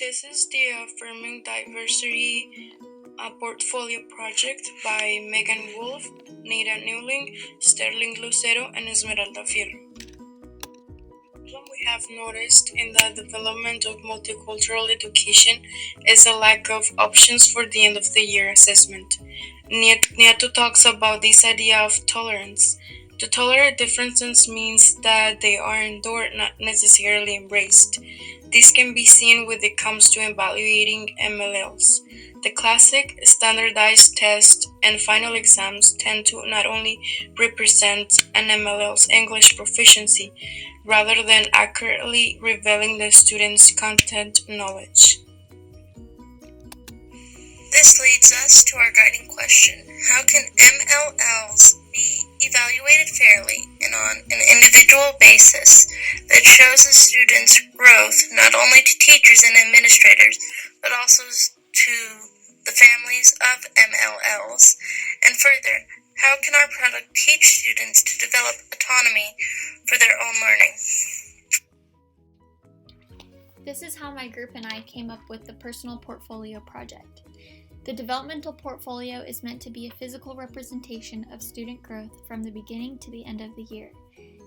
This is the Affirming Diversity Portfolio project by Woolf, Naida Newling, Lucero, and Esmeralda Fierro. What we have noticed in the development of multicultural education is a lack of options for the end of the year assessment. Nieto talks about this idea of tolerance. To tolerate differences means that they are endured, not necessarily embraced. This can be seen when it comes to evaluating MLLs. The classic, standardized tests and final exams tend to not only represent an MLL's English proficiency, rather than accurately revealing the student's content knowledge. This leads us to our guiding question: how can MLLs be evaluated fairly and on an individual basis that shows the student's growth not only to teachers and administrators, but also to the families of MLLs? And further, how can our product teach students to develop autonomy for their own learning? This is how my group and I came up with the Personal Portfolio project. The Developmental Portfolio is meant to be a physical representation of student growth from the beginning to the end of the year.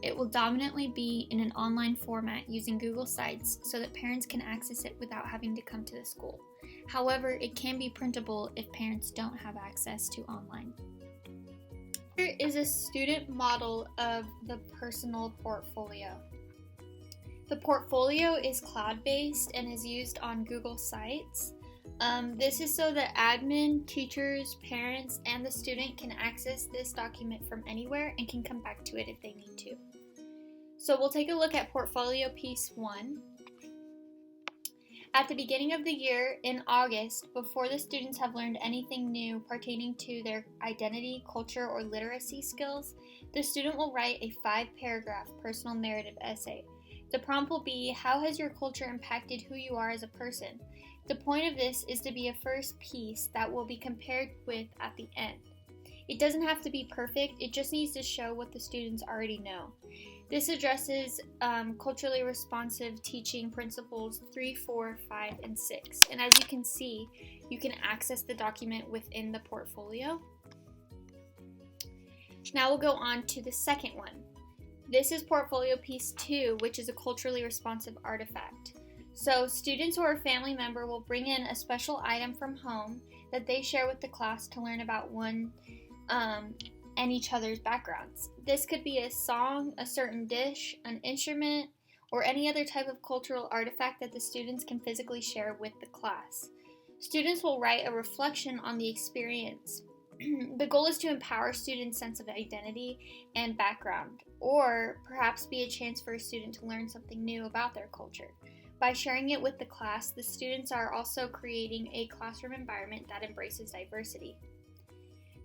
It will dominantly be in an online format using Google Sites so that parents can access it without having to come to the school. However, it can be printable if parents don't have access to online. Here is a student model of the Personal Portfolio. The portfolio is cloud-based and is used on Google Sites. This is so that admin, teachers, parents, and the student can access this document from anywhere and can come back to it if they need to. So we'll take a look at Portfolio Piece 1. At the beginning of the year, in August, before the students have learned anything new pertaining to their identity, culture, or literacy skills, the student will write a 5-paragraph personal narrative essay. The prompt will be, how has your culture impacted who you are as a person? The point of this is to be a first piece that will be compared with at the end. It doesn't have to be perfect, it just needs to show what the students already know. This addresses culturally responsive teaching principles 3, 4, 5, and 6. And as you can see, you can access the document within the portfolio. Now we'll go on to the second one. This is Portfolio Piece 2, which is a culturally responsive artifact. So students or a family member will bring in a special item from home that they share with the class to learn about one and each other's backgrounds. This could be a song, a certain dish, an instrument, or any other type of cultural artifact that the students can physically share with the class. Students will write a reflection on the experience. The goal is to empower students' sense of identity and background, or perhaps be a chance for a student to learn something new about their culture. By sharing it with the class, the students are also creating a classroom environment that embraces diversity.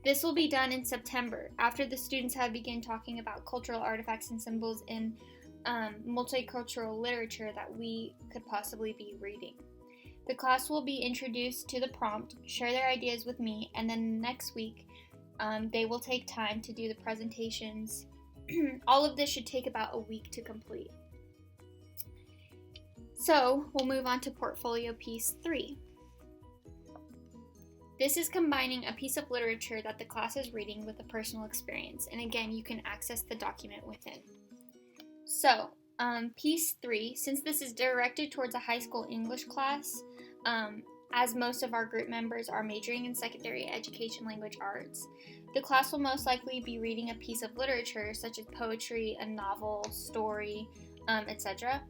This will be done in September, after the students have begun talking about cultural artifacts and symbols in multicultural literature that we could possibly be reading. The class will be introduced to the prompt, share their ideas with me, and then next week they will take time to do the presentations. All of this should take about a week to complete. So we'll move on to Portfolio Piece 3. This is combining a piece of literature that the class is reading with a personal experience, and again, you can access the document within. So, Piece 3, since this is directed towards a high school English class, as most of our group members are majoring in secondary education language arts, the class will most likely be reading a piece of literature such as poetry, a novel, story, etc.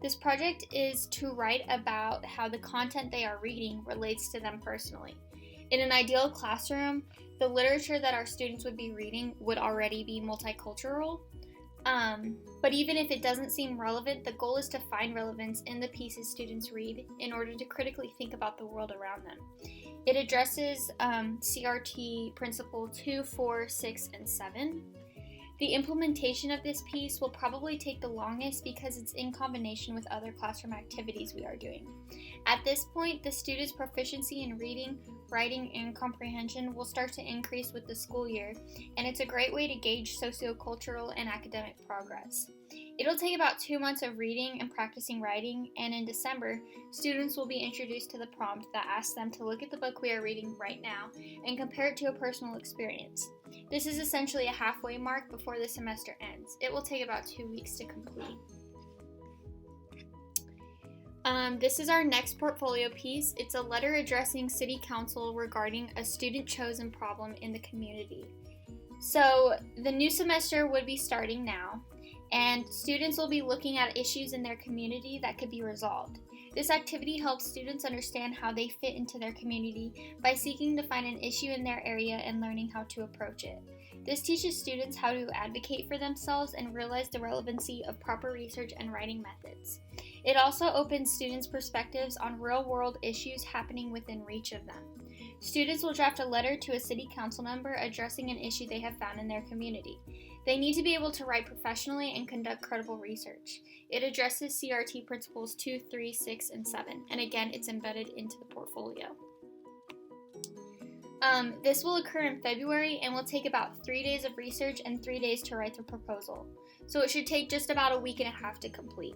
This project is to write about how the content they are reading relates to them personally. In an ideal classroom, the literature that our students would be reading would already be multicultural. But even if it doesn't seem relevant, the goal is to find relevance in the pieces students read in order to critically think about the world around them. It addresses CRT Principles 2, 4, 6, and 7. The implementation of this piece will probably take the longest because it's in combination with other classroom activities we are doing. At this point, the students' proficiency in reading, writing, and comprehension will start to increase with the school year, and it's a great way to gauge sociocultural and academic progress. It'll take about 2 months of reading and practicing writing, and in December, students will be introduced to the prompt that asks them to look at the book we are reading right now and compare it to a personal experience. This is essentially a halfway mark before the semester ends. It will take about 2 weeks to complete. This is our next portfolio piece. It's a letter addressing City Council regarding a student-chosen problem in the community. So the new semester would be starting now, and students will be looking at issues in their community that could be resolved. This activity helps students understand how they fit into their community by seeking to find an issue in their area and learning how to approach it. This teaches students how to advocate for themselves and realize the relevancy of proper research and writing methods. It also opens students' perspectives on real-world issues happening within reach of them. Students will draft a letter to a city council member addressing an issue they have found in their community. They need to be able to write professionally and conduct credible research. It addresses CRT Principles 2, 3, 6, and 7, and again, it's embedded into the portfolio. This will occur in February and will take about 3 days of research and 3 days to write the proposal. So it should take just about a week and a half to complete.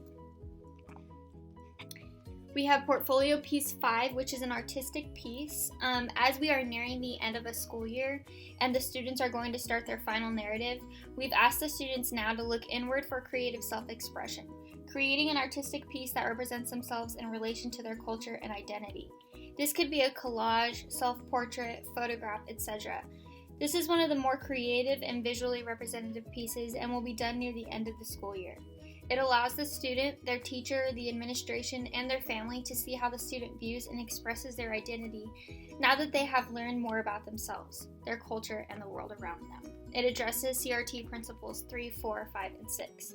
We have Portfolio Piece 5, which is an artistic piece. As we are nearing the end of a school year and the students are going to start their final narrative, we've asked the students now to look inward for creative self-expression, creating an artistic piece that represents themselves in relation to their culture and identity. This could be a collage, self-portrait, photograph, etc. This is one of the more creative and visually representative pieces and will be done near the end of the school year. It allows the student, their teacher, the administration, and their family to see how the student views and expresses their identity now that they have learned more about themselves, their culture, and the world around them. It addresses CRT Principles 3, 4, 5, and 6.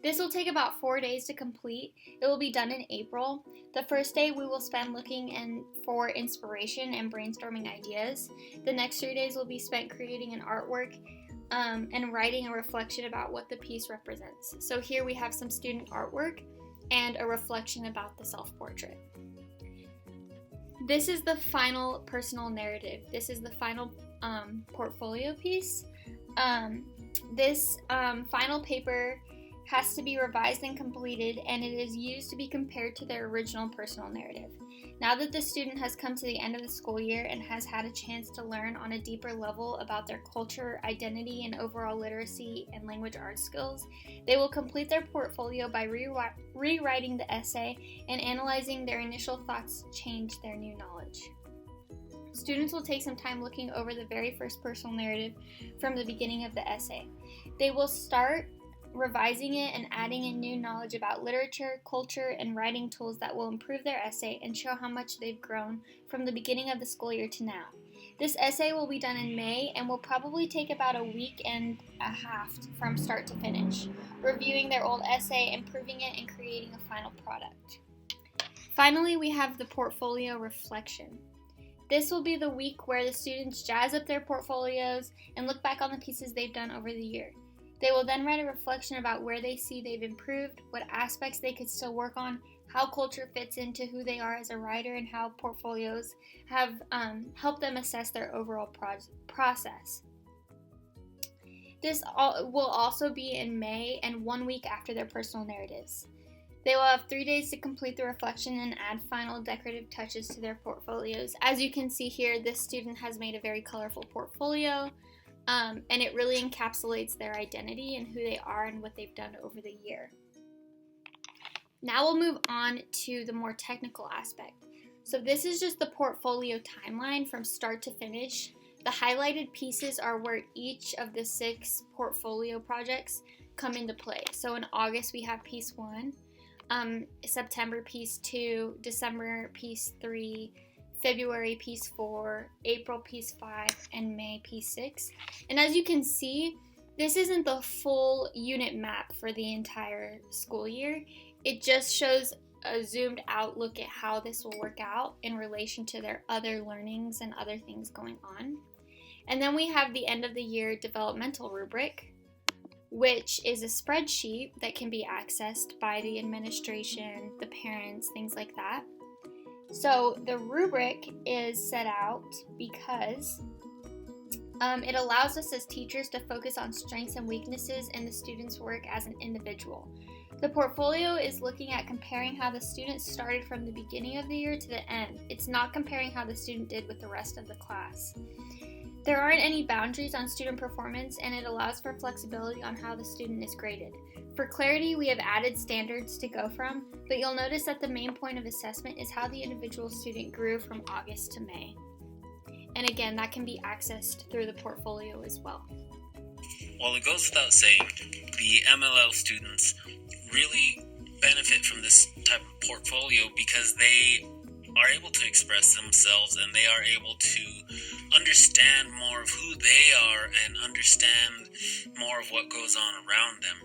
This will take about 4 days to complete. It will be done in April. The first day we will spend looking for inspiration and brainstorming ideas. The next 3 days will be spent creating an artwork and writing a reflection about what the piece represents. So here we have some student artwork and a reflection about the self-portrait. This is the final personal narrative. This is the final portfolio piece. This final paper has to be revised and completed, and it is used to be compared to their original personal narrative. Now that the student has come to the end of the school year and has had a chance to learn on a deeper level about their culture, identity, and overall literacy and language arts skills, they will complete their portfolio by rewriting the essay and analyzing their initial thoughts to change their new knowledge. Students will take some time looking over the very first personal narrative from the beginning of the essay. They will start revising it and adding in new knowledge about literature, culture, and writing tools that will improve their essay and show how much they've grown from the beginning of the school year to now. This essay will be done in May and will probably take about a week and a half from start to finish, reviewing their old essay, improving it, and creating a final product. Finally, we have the portfolio reflection. This will be the week where the students jazz up their portfolios and look back on the pieces they've done over the year. They will then write a reflection about where they see they've improved, what aspects they could still work on, how culture fits into who they are as a writer, and how portfolios have helped them assess their overall process. This will also be in May and 1 week after their personal narratives. They will have 3 days to complete the reflection and add final decorative touches to their portfolios. As you can see here, this student has made a very colorful portfolio. And it really encapsulates their identity and who they are and what they've done over the year. Now we'll move on to the more technical aspect. So this is just the portfolio timeline from start to finish. The highlighted pieces are where each of the 6 portfolio projects come into play. So in August we have piece 1, September piece 2, December piece 3, February piece 4, April piece 5, and May piece 6. And as you can see, this isn't the full unit map for the entire school year. It just shows a zoomed out look at how this will work out in relation to their other learnings and other things going on. And then we have the end of the year developmental rubric, which is a spreadsheet that can be accessed by the administration, the parents, things like that. So the rubric is set out because It allows us as teachers to focus on strengths and weaknesses in the student's work as an individual. The portfolio is looking at comparing how the student started from the beginning of the year to the end. It's not comparing how the student did with the rest of the class. There aren't any boundaries on student performance, and it allows for flexibility on how the student is graded. For clarity, we have added standards to go from, but you'll notice that the main point of assessment is how the individual student grew from August to May. And again, that can be accessed through the portfolio as well. Well, it goes without saying, the MLL students really benefit from this type of portfolio because they are able to express themselves and they are able to understand more of who they are and understand more of what goes on around them.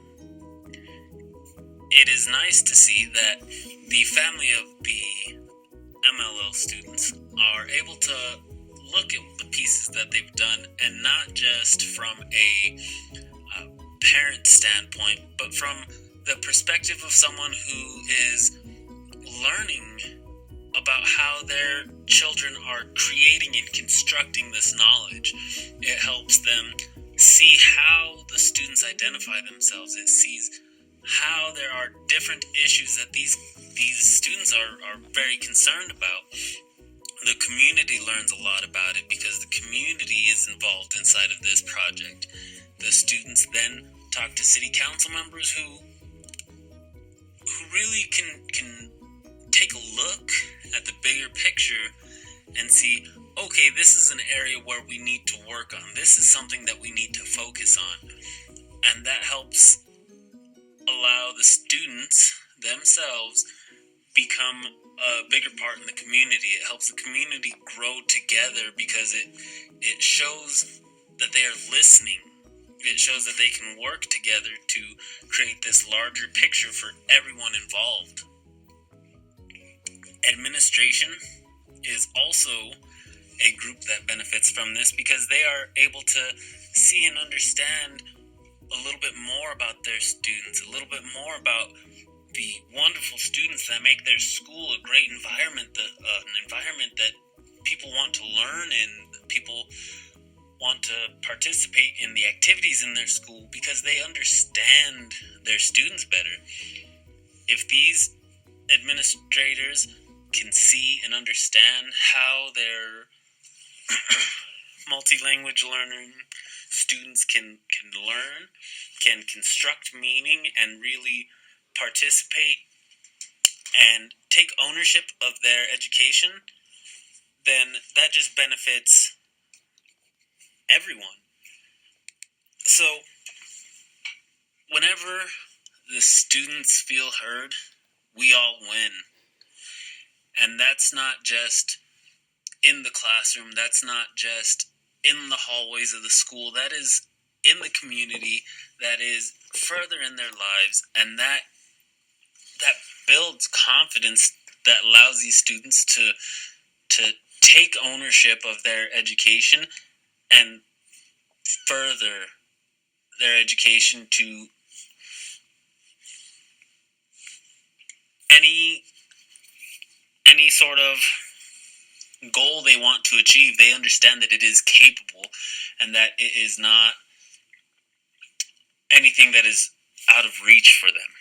It is nice to see that the family of the MLL students are able to look at the pieces that they've done, and not just from a parent standpoint, but from the perspective of someone who is learning about how their children are creating and constructing this knowledge. It helps them see how the students identify themselves. It sees how there are different issues that these students are very concerned about. The community learns a lot about it because the community is involved inside of this project. The students then talk to city council members who really can take a look at the bigger picture and see, okay, this is an area where we need to work on. This is something that we need to focus on. And that helps allow the students themselves become a bigger part in the community. It helps the community grow together because it shows that they are listening. It shows that they can work together to create this larger picture for everyone involved. Administration is also a group that benefits from this because they are able to see and understand a little bit more about their students, a little bit more about the wonderful students that make their school a great environment, an environment that people want to learn in, people want to participate in the activities in their school because they understand their students better. If these administrators can see and understand how their multi-language learning students can learn, can construct meaning, and really participate and take ownership of their education, then that just benefits everyone. So, whenever the students feel heard, we all win. And that's not just in the classroom, that's not just in the hallways of the school, that is in the community, that is further in their lives, and that builds confidence that allows these students to take ownership of their education and further their education to any sort of goal they want to achieve. They understand that it is capable and that it is not anything that is out of reach for them.